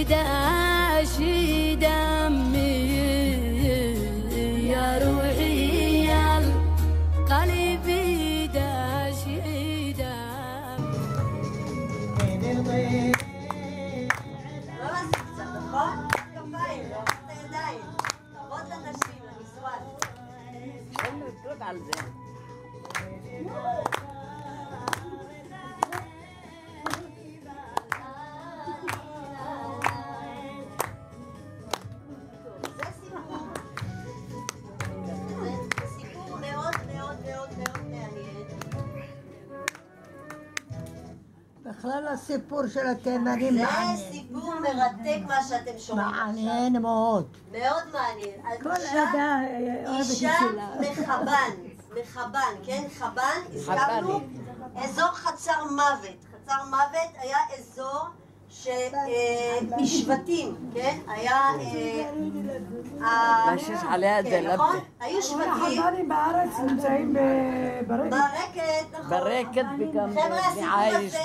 داشي دمي يا روحي يا قلبي داشي دمي على زين בכלל הסיפור של התימנים מעניין. זה סיפור מרתק מה שאתם שומעים עכשיו. מעניין מאוד. מאוד מעניין. כל עדה אוהבת אישה שלה. מחבן, כן? חבן, הזכרנו, אזור חצר מוות. חצר מוות היה אזור משבטים, כן? היה... מה שיש עליה זה לבדה. היו שבטים. החלבנים בארץ נמצאים ברקת. ברקת, נכון. ברקת וגם חבר'ה, הסיפור בעייש. הזה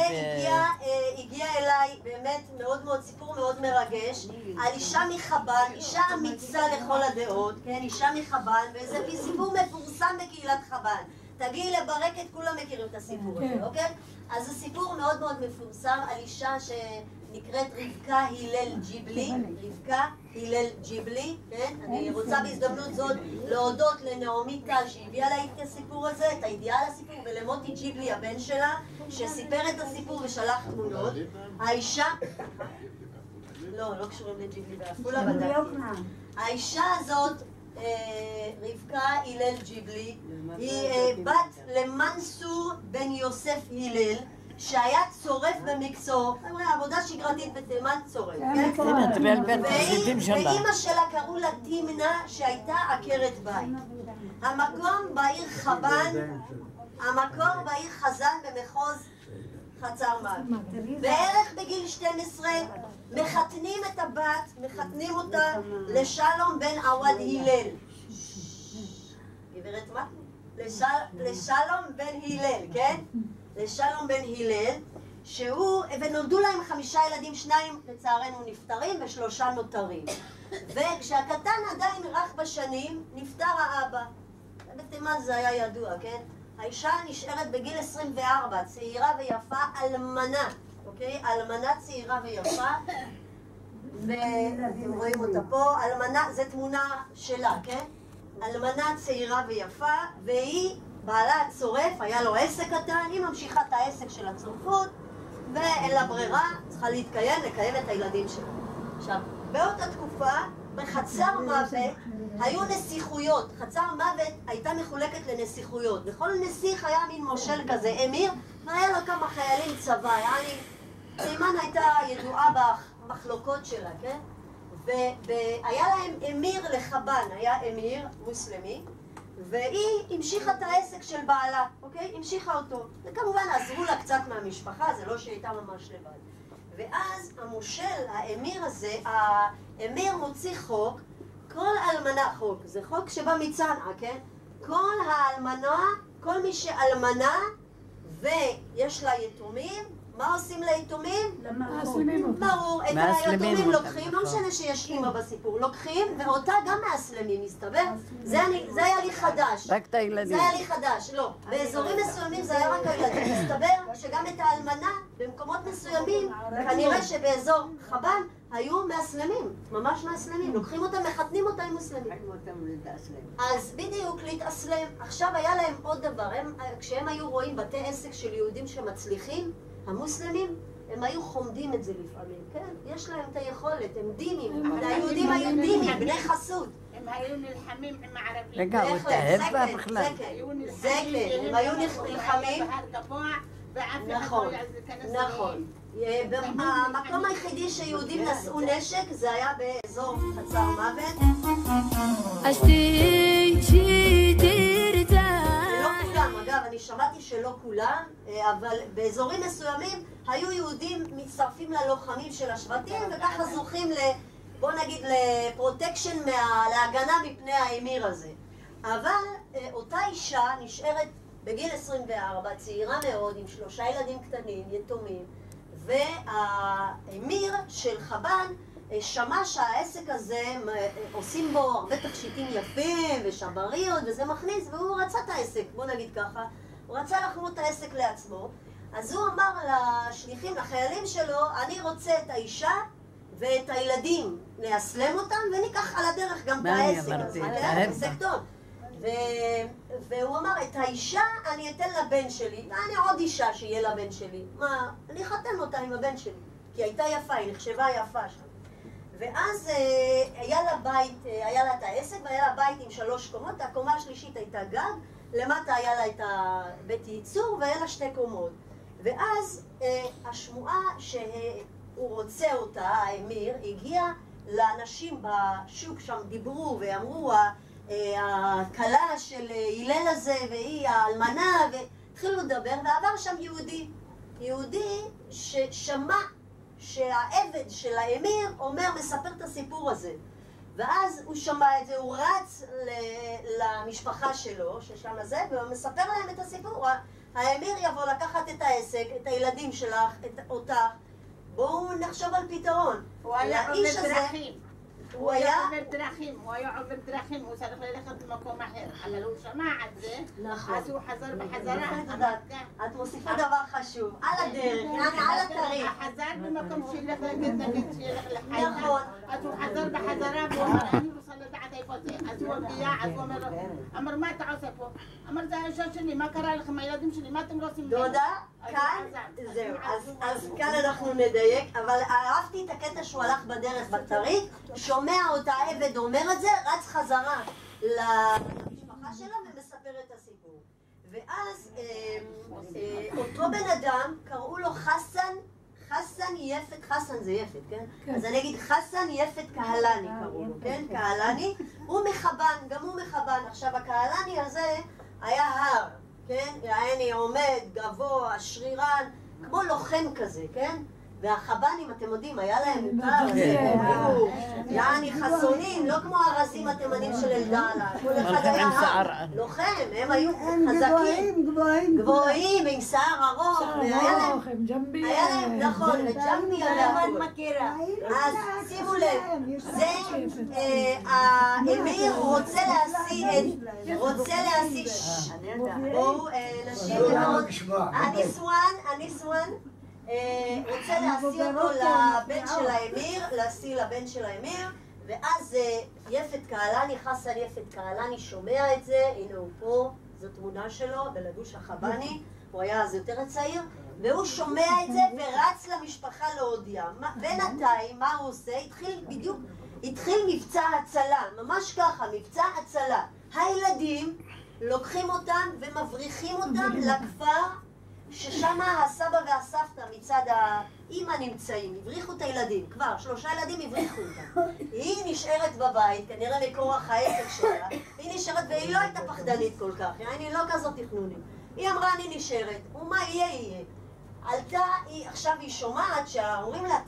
הגיע אליי, באמת מאוד מאוד, סיפור מאוד מרגש, על אישה מחבן, אישה אמיצה לכל הדעות, כן? אישה מחבן, וזה סיפור מפורסם בקהילת חבן. תגיעי לברקת, כולם מכירים את הסיפור הזה, אוקיי? אז זה סיפור מאוד מאוד מפורסם על אישה שנקראת רבקה הלל ג'יבלי, רבקה הלל ג'יבלי, כן? אני רוצה בהזדמנות זאת להודות לנעמי טל שהביאה לה את הסיפור הזה, את הידיעה על הסיפור, ולמוטי ג'יבלי הבן שלה, שסיפר את הסיפור ושלח תמונות. האישה... לא קשורים לג'יבלי בעפולה, בדקתי. האישה הזאת, רבקה הלל ג'יבלי, היא בת למנסור בן יוסף הלל, שהיה צורף במקצוע, עבודה שגרתית בתימן צורף, כן? ואימא שלה קראו לה תימנה, שהייתה עקרת בית. המקום בעיר חבן, המקום בעיר חזן במחוז חצר מוות. בערך בגיל 12 מחתנים את הבת, מחתנים אותה לשלום בן עווד הלל. גברת מה? לשלום בן הלל, כן? לשלום בן הלל, ונולדו להם 5 ילדים, 2 לצערנו נפטרים ו3 נותרים. וכשהקטן עדיין רך בשנים, נפטר האבא. בתימן זה היה ידוע, כן? האישה נשארת בגיל 24, צעירה ויפה, אלמנה, אוקיי? אלמנה צעירה ויפה, ואתם רואים אותה פה, אלמנה, זו תמונה שלה, כן? אלמנה צעירה ויפה, והיא, בעלה הצורף, היה לו עסק קטן, היא ממשיכה את העסק של הצורפות, ואין לה ברירה, צריכה לקיים את הילדים שלה. עכשיו, באותה תקופה, בחצר מוות, היו נסיכויות. חצר מוות הייתה מחולקת לנסיכויות. וכל נסיך היה מין מושל כזה, אמיר, והיה לו כמה חיילים צבא. תימן הייתה ידועה במחלוקות שלה, כן? והיה להם אמיר לחבן, היה אמיר מוסלמי, והיא המשיכה את העסק של בעלה, אוקיי? המשיכה אותו. וכמובן עזרו לה קצת מהמשפחה, זה לא שהייתה ממש לבד. ואז המושל, האמיר הזה, האמיר מוציא חוק, כל אלמנה, חוק, זה חוק שבא מצנעה, כן? כל האלמנה, כל מי שאלמנה ויש לה יתומים, מה עושים ליתומים? ברור, את היתומים לוקחים, לא משנה שיש אימא בסיפור, לוקחים ואותה גם מאסלמים, מסתבר? זה היה לי חדש. רק את הילדים. זה היה לי חדש, לא. באזורים מסוימים זה היה רק הילדים. מסתבר שגם את האלמנה, במקומות מסוימים, כנראה שבאזור חבן היו מאסלמים, ממש מאסלמים. לוקחים אותם, מחתנים אותם עם מוסלמים. אז בדיוק להתאסלם. עכשיו היה להם עוד דבר, כשהם היו רואים בתי עסק של יהודים שמצליחים, המוסלמים, הם היו חומדים את זה לפעמים, כן? יש להם את היכולת, הם דינים, היהודים היו דינים, בני חסות. הם היו נלחמים עם הערבים. רגע, הוא התאהב בה בכלל. זה כן, הם היו נלחמים. נכון, נכון. המקום היחידי שיהודים נשאו נשק זה היה באזור חצר מוות. לא כולם, אגב, אני שמעתי שלא כולם, אבל באזורים מסוימים היו יהודים מצטרפים ללוחמים של השבטים וככה זוכים בוא נגיד לפרוטקשן, להגנה מפני האמיר הזה. אבל אותה אישה נשארת בגיל 24, צעירה מאוד, עם 3 ילדים קטנים, יתומים, והאמיר של חבן שמע שהעסק הזה עושים בו הרבה תכשיטים יפים ושבריות וזה מכניס, והוא רצה את העסק, בוא נגיד ככה, הוא רצה לחמוד את העסק לעצמו, אז הוא אמר לשליחים, לחיילים שלו, אני רוצה את האישה ואת הילדים, נאסלם אותם וניקח על הדרך גם את העסק הזה, עסק טוב. והוא אמר, את האישה אני אתן לבן שלי, ואני עוד אישה שיהיה לבן שלי. מה? אני אחתן אותה עם הבן שלי, כי הייתה יפה, היא נחשבה יפה שם. ואז היה לה בית, היה לה את העסק, והיה לה בית עם 3 קומות, הקומה השלישית הייתה גג, למטה היה לה את בית ייצור, והיה לה 2 קומות. ואז השמועה שהוא רוצה אותה, האמיר, הגיע לאנשים בשוק שם, דיברו ואמרו, הכלה של הלל הזה והיא האלמנה, והתחילו לדבר, ועבר שם יהודי ששמע שהעבד של האמיר מספר את הסיפור הזה. ואז הוא שמע את זה, הוא רץ למשפחה שלו, ששם הזה, והוא מספר להם את הסיפור. האמיר יבוא לקחת את העסק, את הילדים שלך, אותך, בואו נחשוב על פתרון. הוא היה עובר דרכים. הוא היה עובר דרכים, הוא צריך ללכת למקום אחר, אבל הוא שמע על זה, נכון. אז הוא חזר בחזרה. את מוסיפה דבר חשוב, על הדרך, על התאריך. חזר במקום שילך נגיד שילך לחיים, נכון. אז הוא חזר בחזרה והוא אומר, אני רוצה לדעת איפה זה. אז הוא הגיע, אז הוא אמר, מה אתה עושה פה? אמר, זה האישה שלי, מה קרה לכם, הילדים שלי, מה אתם לא עושים? דודה, כאן, זהו, אז כאן אנחנו נדייק, אבל אהבתי את הקטע שהוא הלך בדרך בטריק, שומע אותה עבד אומר את זה, רץ חזרה למשפחה שלה ומספר את הסיפור. ואז אותו בן אדם, קראו לו חסן יפת, חסן זה יפת, כן? אז אני אגיד חסן יפת קהלני קראו לו, כן? קהלני, הוא מחבן, גם הוא מחבן. עכשיו הקהלני הזה היה הר, כן? יעני עומד, גבוה, שרירן, כמו לוחם כזה, כן? והחבנים, אתם יודעים, היה להם מותר, יעני חסונים, לא כמו הרזים התימנים של אלדאלה, כל אחד היה לוחם, הם היו חזקים, גבוהים, עם שיער ארוך, והיה להם, נכון, וג'מבי היה אז שימו לב, זה האמיר רוצה להשיא, בואו נשאיר מאוד, הניסואן, רוצה להשיא אותו לבן של האמיר, ואז יפת קהלני, חסן יפת קהלני שומע את זה, הנה הוא פה, זו תמונה שלו, בלבוש החבני, הוא היה אז יותר צעיר, והוא שומע את זה ורץ למשפחה להודיע. בינתיים, מה הוא עושה? התחיל מבצע הצלה, ממש ככה, מבצע הצלה. הילדים לוקחים אותם ומבריחים אותם לכפר, ששם הסבא והסבתא מצד האמא נמצאים, הבריחו את הילדים, כבר 3 ילדים הבריחו אותם. היא נשארת בבית, כנראה מכורח העסק שלה, היא נשארת והיא לא הייתה פחדנית כל כך, היא לא כזאת תכנונית. היא אמרה אני נשארת, ומה יהיה? עלתה, עכשיו היא שומעת שההורים לה,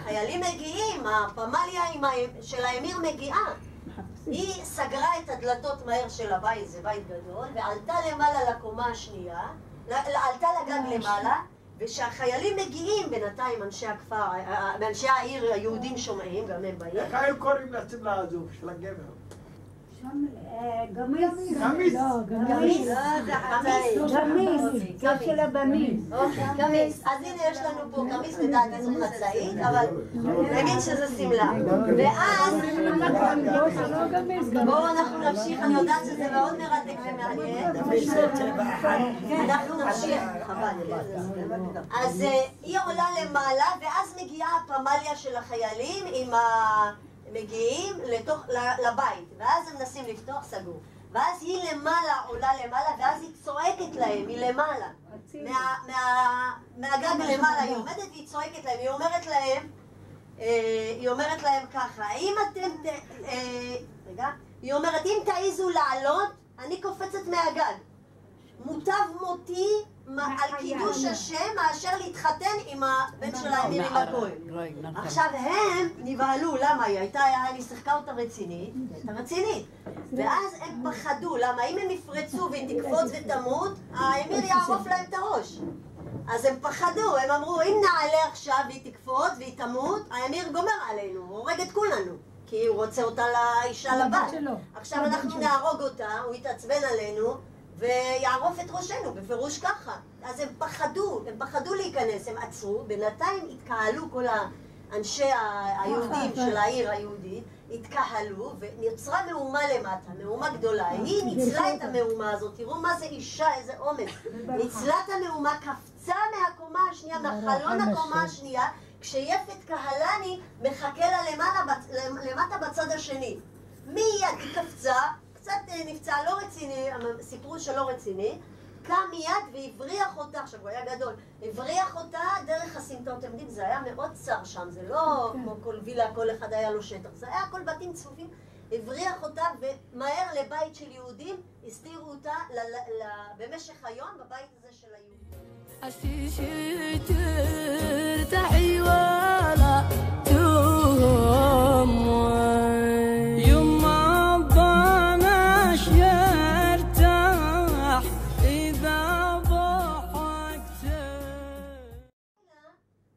חיילים מגיעים, הפמליה של האמיר מגיעה. היא סגרה את הדלתות מהר של הבית, זה בית גדול, ועלתה למעלה לקומה השנייה, עלתה לגג למעלה, ושהחיילים מגיעים בינתיים, אנשי הכפר, אנשי העיר היהודים שומעים, גם הם באים. איך היו קוראים לצבלה הזו של הגבר? גמיס. גמיס. גמיס. זה של הבנים. גמיס. אז הנה יש לנו פה גמיס, לדעתי זו חצאית, אבל נגיד שזה שמלה. ואז בואו אנחנו נמשיך, אני יודעת שזה מאוד מרתק ומעניין. אנחנו נמשיך, חבל. אז היא עולה למעלה, ואז מגיעה הפמליה של החיילים עם מגיעים לבית, ואז הם מנסים לפתוח, סגור. ואז היא למעלה, עולה למעלה, ואז היא צועקת להם, מלמעלה. מהגג למעלה היא עומדת והיא צועקת להם, היא אומרת להם ככה, האם אתם, היא אומרת, אם תעיזו לעלות, אני קופצת מהגג. מוטב מותי על קידוש השם מאשר להתחתן עם הבן של האמיר עם הכהן. עכשיו הם נבהלו, למה? היא שיחקה אותה רצינית, ואז הם פחדו, למה? אם הם יפרצו והיא תקפוץ ותמות, האמיר יערוף להם את הראש. אז הם פחדו, הם אמרו, אם נעלה עכשיו והיא תקפוץ והיא תמות, האמיר גומר עלינו, הוא הורג את כולנו. כי הוא רוצה אותה לאישה לבת. עכשיו אנחנו נהרוג אותה, הוא יתעצבן עלינו, ויערוף את ראשנו, בפירוש ככה. אז הם פחדו להיכנס, הם עצרו, בינתיים התקהלו כל האנשי היהודים של העיר היהודית, התקהלו ונוצרה מהומה למטה, מהומה גדולה. היא ניצלה את המהומה הזאת, תראו מה זה אישה, איזה אומץ. ניצלה את המהומה, קפצה מהקומה השנייה, מהחלון הקומה השנייה, כשיפת קהלני מחכה לה למטה בצד השני. מיד היא קפצה, קצת נפצעה, לא רציני, סיפרו שלא רציני, קם מיד והבריח אותה, עכשיו הוא היה גדול, הבריח אותה דרך הסמטאות. אתם יודעים, זה היה מאוד צר שם, זה לא כמו כל וילה, כל אחד היה לו שטח, זה היה כל בתים צפופים. הבריח אותה ומהר לבית של יהודים, הסתירו אותה במשך היום בבית הזה של היהודים. عشيشي ترتاحي ولا تهم يما بناش يرتاح إذا ضحكت.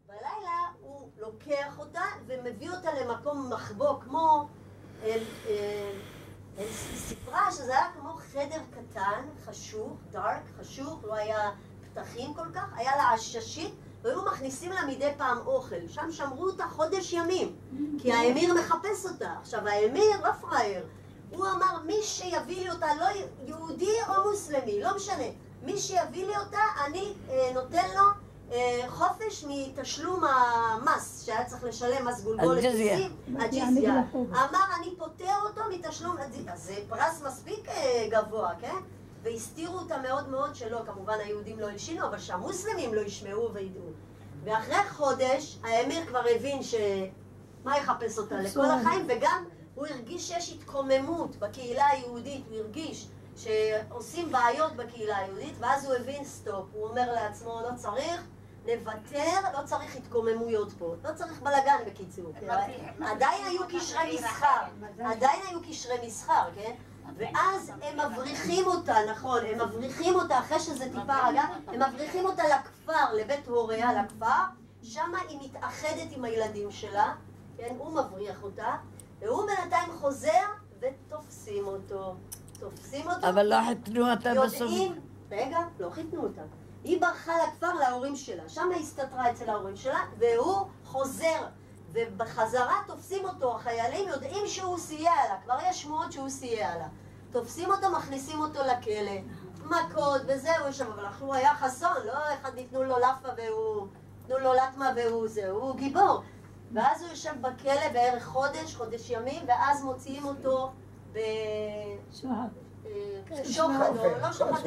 בלילה הוא לוקח אותה ומביא אותה למקום מחבוא, כמו סיפרה שזה היה כמו חדר קטן, חשוך, דארק, חשוך, לא היה פתחים כל כך, היה לה עששית, והיו מכניסים לה מדי פעם אוכל. שם שמרו אותה חודש ימים, כי האמיר מחפש אותה. עכשיו האמיר לא פראייר, הוא אמר מי שיביא לי אותה, לא יהודי או מוסלמי, לא משנה, מי שיביא לי אותה אני נותן לו חופש מתשלום המס שהיה צריך לשלם, מס גולגולת, הג'יזיה. אמר אני פוטר אותו מתשלום, אז זה פרס מספיק גבוה, כן? והסתירו אותה מאוד מאוד שלא, כמובן היהודים לא הלשינו, אבל שהמוסלמים לא ישמעו וידעו. ואחרי חודש האמיר כבר הבין מה יחפש אותה לכל החיים, וגם הוא הרגיש שיש התקוממות בקהילה היהודית, הוא הרגיש שעושים בעיות בקהילה היהודית, ואז הוא הבין סטופ, הוא אומר לעצמו לא צריך, נוותר, לא צריך התקוממויות פה, לא צריך בלגן בקיצור. עדיין היו קשרי מסחר, כן? ואז הם מבריחים אותה, נכון, הם מבריחים אותה אחרי שזה טיפה רגע, הם מבריחים אותה לכפר, לבית הוריה לכפר, שם היא מתאחדת עם הילדים שלה, כן, הוא מבריח אותה, והוא בינתיים חוזר ותופסים אותו. אבל לא חיתנו אותה בסוף. רגע, לא חיתנו אותה. היא ברחה לכפר להורים שלה, שם היא הסתתרה אצל ההורים שלה, והוא חוזר. ובחזרה תופסים אותו, החיילים יודעים שהוא סייע לה, כבר יש שמועות שהוא סייע לה. תופסים אותו, מכניסים אותו לכלא, מכות וזהו שם, אבל הוא היה חסון, לא אחד ניתנו לו לאפה והוא, נתנו לו לטמה והוא זהו, הוא גיבור. ואז הוא יושב בכלא בערך חודש ימים, ואז מוציאים אותו שוחד, לא שוחד,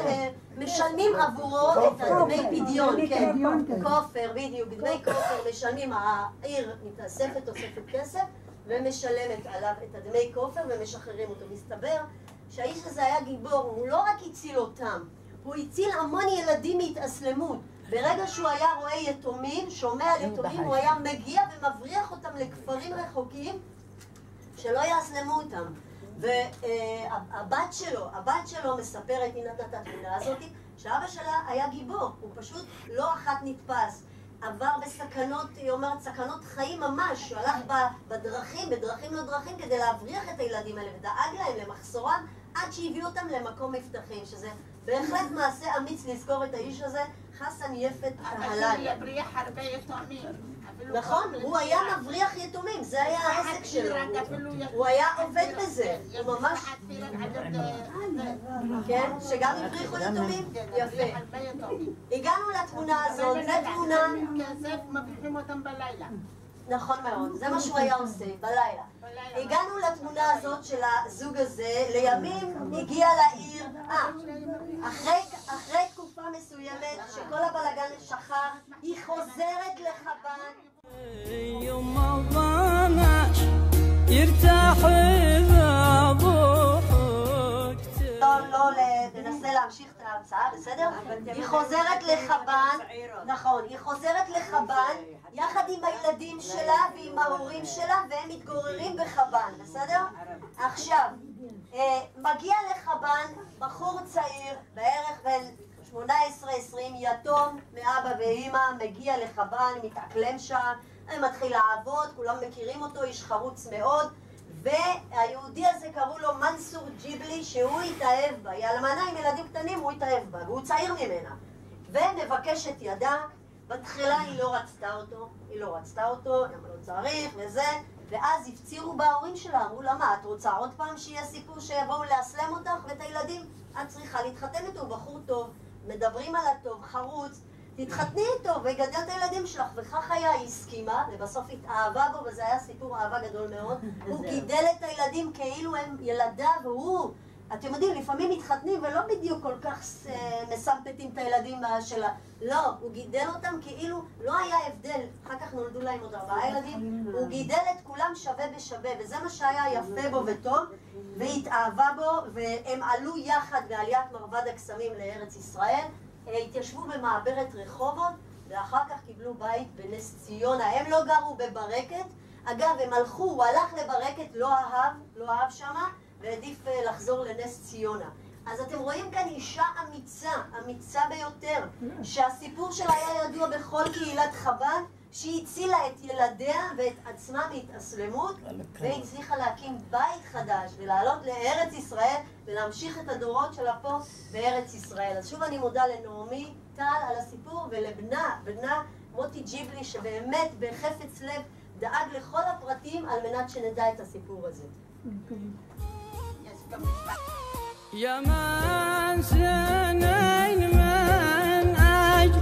משלמים עבורו את הדמי פדיון, כן, כופר, בדיוק, דמי כופר משלמים, העיר מתאספת, תוספת כסף, ומשלמת עליו את הדמי כופר ומשחררים אותו. מסתבר שהאיש הזה היה גיבור, הוא לא רק הציל אותם, הוא הציל המון ילדים מהתאסלמות. ברגע שהוא היה רואה יתומים, שומע על יתומים, הוא היה מגיע ומבריח אותם לכפרים רחוקים שלא יאסלמו אותם. והבת שלו מספרת, היא נתת את התמונה הזאת, שאבא שלה היה גיבור, הוא פשוט לא אחת נתפס, עבר בסכנות, היא אומרת, סכנות חיים ממש, הוא הלך בדרכים לא דרכים כדי להבריח את הילדים האלה ודאג להם למחסורם עד שהביאו אותם למקום מבטחים, שזה בהחלט מעשה אמיץ לזכור את האיש הזה, חסן יפת קהלני. יבריח הרבה יתומים. נכון, הוא היה מבריח יתומים, זה היה העסק שלו, הוא היה עובד בזה, הוא ממש... כן, שגם הבריחו יתומים? יפה. הגענו לתמונה הזאת, זו תמונה... כסף מבריחים אותם בלילה. נכון מאוד, זה מה שהוא היה עושה, בלילה. הגענו לתמונה הזאת של הזוג הזה, לימים הגיע לעיר, אחרי תקופה מסוימת שכל הבלגן שחר, היא חוזרת לחב"ד. يوم الضناش يرتاح إذا ضحكت. לא, ננסה להמשיך את ההרצאה, בסדר? היא חוזרת לחב"ד, נכון, היא חוזרת לחב"ד יחד עם הילדים שלה ועם ההורים שלה, והם מתגוררים בחב"ד, בסדר? עכשיו, מגיע לחב"ד בחור צעיר, בערך בין 18-20, יתום מאבא ואימא, מגיע לחב"ד, מתאקלם שם, מתחיל לעבוד, כולם מכירים אותו, איש חרוץ מאוד, והיהודי הזה קראו לו מנסור ג'יבלי, שהוא התאהב בה, היא אלמנה עם ילדים קטנים, הוא התאהב בה, והוא צעיר ממנה, ומבקש את ידה. בתחילה היא לא רצתה אותו, גם לא צריך וזה, ואז הפצירו בהורים שלה, אמרו לה, מה, את רוצה עוד פעם שיהיה סיפור שיבואו לאסלם אותך ואת הילדים? את צריכה להתחתן איתו, בחור טוב, מדברים על הטוב, חרוץ, תתחתני איתו ויגדל את הילדים שלך, וכך היה, היא הסכימה, ובסוף התאהבה בו, וזה היה סיפור אהבה גדול מאוד. הוא גידל את הילדים כאילו הם ילדיו, והוא, אתם יודעים, לפעמים מתחתנים ולא בדיוק כל כך מסמפטים את הילדים שלה. לא, הוא גידל אותם כאילו לא היה הבדל. אחר כך נולדו להם עוד 4 ילדים. הוא גידל את כולם שווה בשווה, וזה מה שהיה יפה בו וטוב, והתאהבה בו, והם עלו יחד בעליית מרבד הקסמים לארץ ישראל, התיישבו במעברת רחובות, ואחר כך קיבלו בית בנס ציונה. הם לא גרו בברקת. אגב, הם הלכו, הוא הלך לברקת, לא אהב שמה, ועדיף לחזור לנס ציונה. אז אתם רואים כאן אישה אמיצה ביותר, שהסיפור שלה היה ידוע בכל קהילת חב"ד, שהיא הצילה את ילדיה ואת עצמה מהתאסלמות, והצליחה להקים בית חדש ולעלות לארץ ישראל ולהמשיך את הדורות שלה פה בארץ ישראל. אז שוב אני מודה לנעמי טל על הסיפור, ולבנה מוטי ג'יבלי, שבאמת בחפץ לב דאג לכל הפרטים על מנת שנדע את הסיפור הזה. يا من سنين من أجل